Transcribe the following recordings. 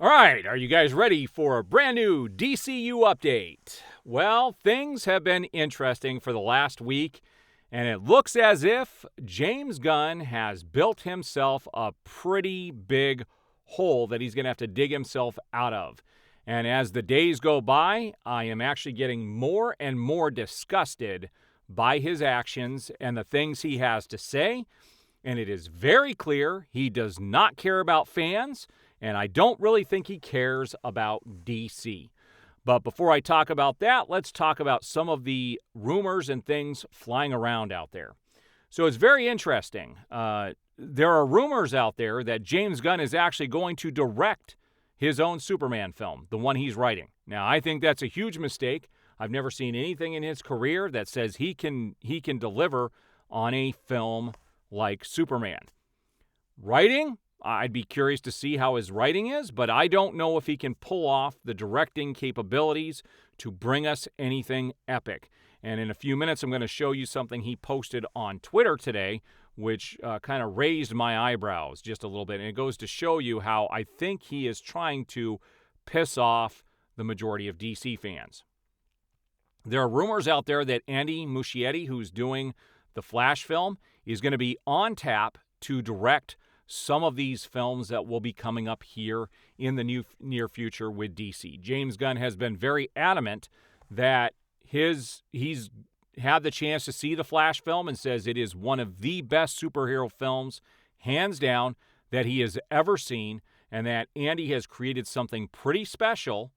All right, are you guys ready for a brand new DCU update? Well, things have been interesting for the last week, and it looks as if James Gunn has built himself a pretty big hole that he's going to have to dig himself out of. And as the days go by, I am actually getting more and more disgusted by his actions and the things he has to say. And it is very clear he does not care about fans, and I don't really think he cares about DC. But before I talk about that, let's talk about some of the rumors and things flying around out there. So it's very interesting. There are rumors out there that James Gunn is actually going to direct his own Superman film, the one he's writing. Now, I think that's a huge mistake. I've never seen anything in his career that says he can deliver on a film like Superman. Writing, I'd be curious to see how his writing is, but I don't know if he can pull off the directing capabilities to bring us anything epic. And in a few minutes, I'm going to show you something he posted on Twitter today, which kind of raised my eyebrows just a little bit. And it goes to show you how I think he is trying to piss off the majority of DC fans. There are rumors out there that Andy Muschietti, who's doing the Flash film, is going to be on tap to direct some of these films that will be coming up here in the near future with DC. James Gunn has been very adamant that he's had the chance to see the Flash film and says it is one of the best superhero films, hands down, that he has ever seen, and that Andy has created something pretty special,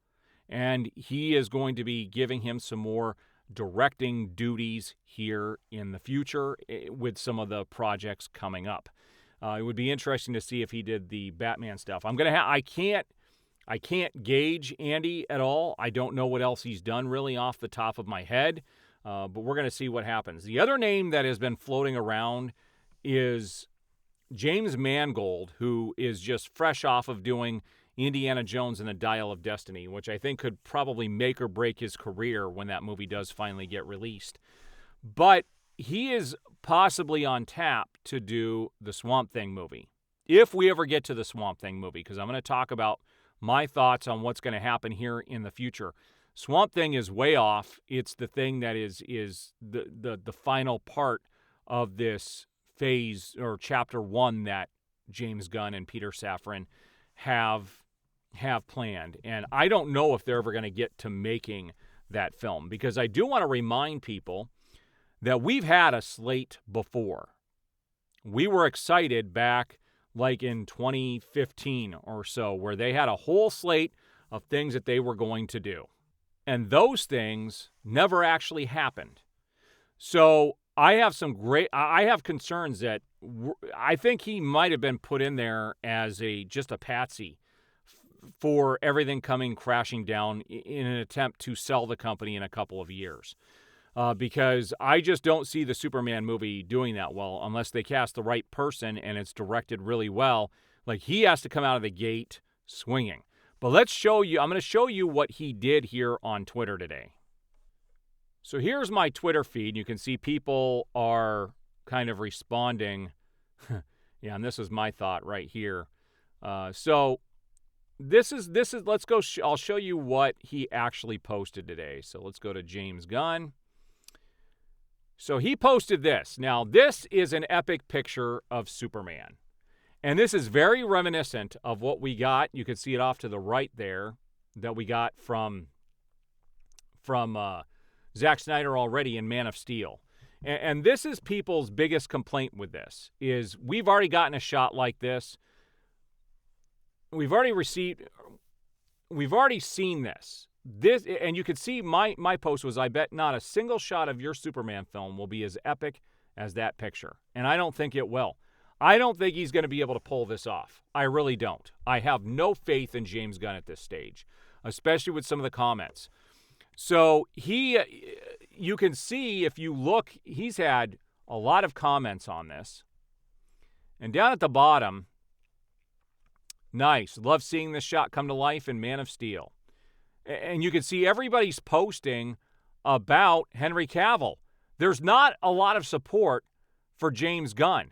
and he is going to be giving him some more directing duties here in the future with some of the projects coming up. It would be interesting to see if he did the Batman stuff. I can't gauge Andy at all. I don't know what else he's done really off the top of my head, but we're going to see what happens. The other name that has been floating around is James Mangold, who is just fresh off of doing Indiana Jones and the Dial of Destiny, which I think could probably make or break his career when that movie does finally get released. But he is possibly on tap to do the Swamp Thing movie, if we ever get to the Swamp Thing movie, because I'm going to talk about my thoughts on what's going to happen here in the future. Swamp Thing is way off. It's the thing that is the final part of this phase, or chapter 1, that James Gunn and Peter Safran have planned. And I don't know if they're ever going to get to making that film, because I do want to remind people that we've had a slate before. We were excited back like in 2015 or so, where they had a whole slate of things that they were going to do. And those things never actually happened. So I have concerns that I think he might have been put in there as just a patsy for everything coming crashing down in an attempt to sell the company in a couple of years. Because I just don't see the Superman movie doing that well unless they cast the right person and it's directed really well. Like, he has to come out of the gate swinging. But I'm going to show you what he did here on Twitter today. So here's my Twitter feed. You can see people are kind of responding. Yeah, and this is my thought right here. So this is let's go. I'll show you what he actually posted today. So let's go to James Gunn. So he posted this. Now, this is an epic picture of Superman. And this is very reminiscent of what we got. You can see it off to the right there, that we got from Zack Snyder already in Man of Steel. And this is people's biggest complaint with this, is we've already gotten a shot like this. We've already seen this. And you can see my post was, I bet not a single shot of your Superman film will be as epic as that picture. And I don't think it will. I don't think he's going to be able to pull this off. I really don't. I have no faith in James Gunn at this stage, especially with some of the comments. So you can see, if you look, he's had a lot of comments on this. And down at the bottom, nice. Love seeing this shot come to life in Man of Steel. And you can see everybody's posting about Henry Cavill. There's not a lot of support for James Gunn.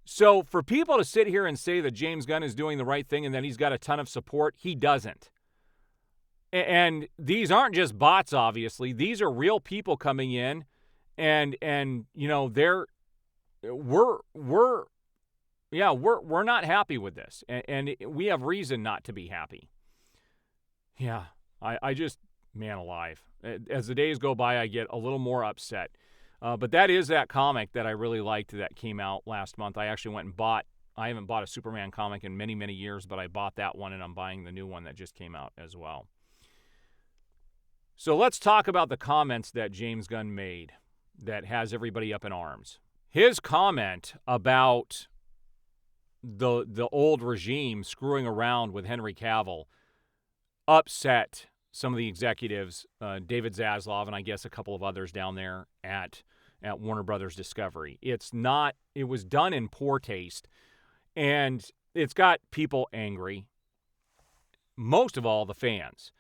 So for people to sit here and say that James Gunn is doing the right thing and that he's got a ton of support, he doesn't. And these aren't just bots, obviously. These are real people coming in, and we're not happy with this, and we have reason not to be happy. Yeah, I just, man alive. As the days go by, I get a little more upset. But that is that comic that I really liked that came out last month. I actually went and I haven't bought a Superman comic in many, many years, but I bought that one, and I'm buying the new one that just came out as well. So let's talk about the comments that James Gunn made that has everybody up in arms. His comment about the old regime screwing around with Henry Cavill upset some of the executives, David Zaslav and I guess a couple of others down there at Warner Brothers Discovery. It was done in poor taste, and it's got people angry, most of all the fans.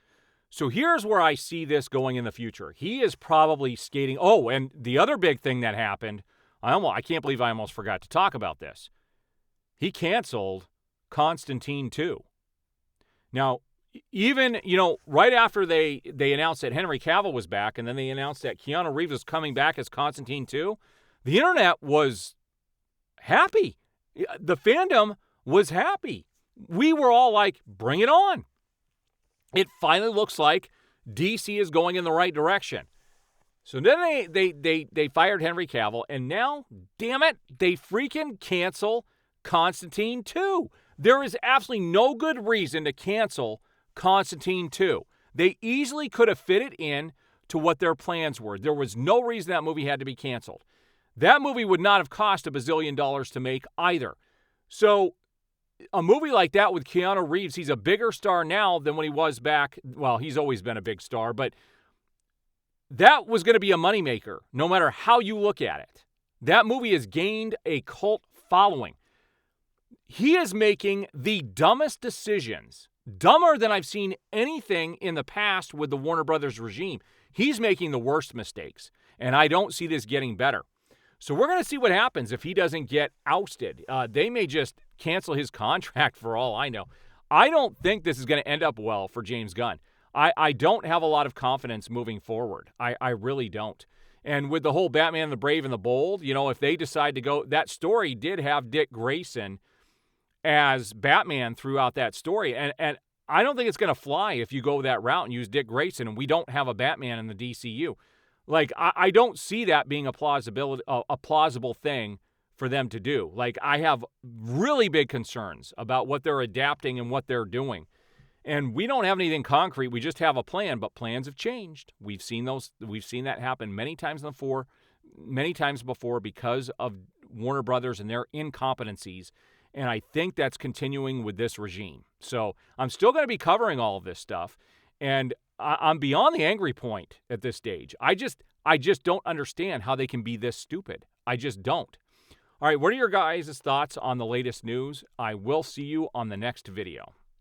So here's where I see this going in the future. He is probably skating. Oh, and the other big thing that happened, I can't believe I almost forgot to talk about this. He canceled Constantine 2. Now, even, right after they announced that Henry Cavill was back, and then they announced that Keanu Reeves was coming back as Constantine 2, the internet was happy. The fandom was happy. We were all like, bring it on. It finally looks like DC is going in the right direction. So then they fired Henry Cavill, and now, damn it, they freaking cancel Constantine 2. There is absolutely no good reason to cancel Constantine 2. They easily could have fit it in to what their plans were. There was no reason that movie had to be canceled. That movie would not have cost $1 bazillion to make either. So a movie like that with Keanu Reeves, he's a bigger star now than when he was back. Well, he's always been a big star, but that was going to be a moneymaker, no matter how you look at it. That movie has gained a cult following. He is making the dumbest decisions, dumber than I've seen anything in the past with the Warner Brothers regime. He's making the worst mistakes, and I don't see this getting better. So we're going to see what happens if he doesn't get ousted. They may just cancel his contract for all I know. I don't think this is going to end up well for James Gunn. I don't have a lot of confidence moving forward. I really don't. And with the whole Batman, the Brave, and the Bold, if they decide to go, that story did have Dick Grayson as Batman throughout that story. And I don't think it's going to fly if you go that route and use Dick Grayson and we don't have a Batman in the DCU. Like, I don't see that being a plausible thing for them to do. Like, I have really big concerns about what they're adapting and what they're doing. And we don't have anything concrete. We just have a plan, but plans have changed. We've seen that happen many times before because of Warner Brothers and their incompetencies. And I think that's continuing with this regime. So I'm still going to be covering all of this stuff. And I'm beyond the angry point at this stage. I just don't understand how they can be this stupid. I just don't. All right, what are your guys' thoughts on the latest news? I will see you on the next video.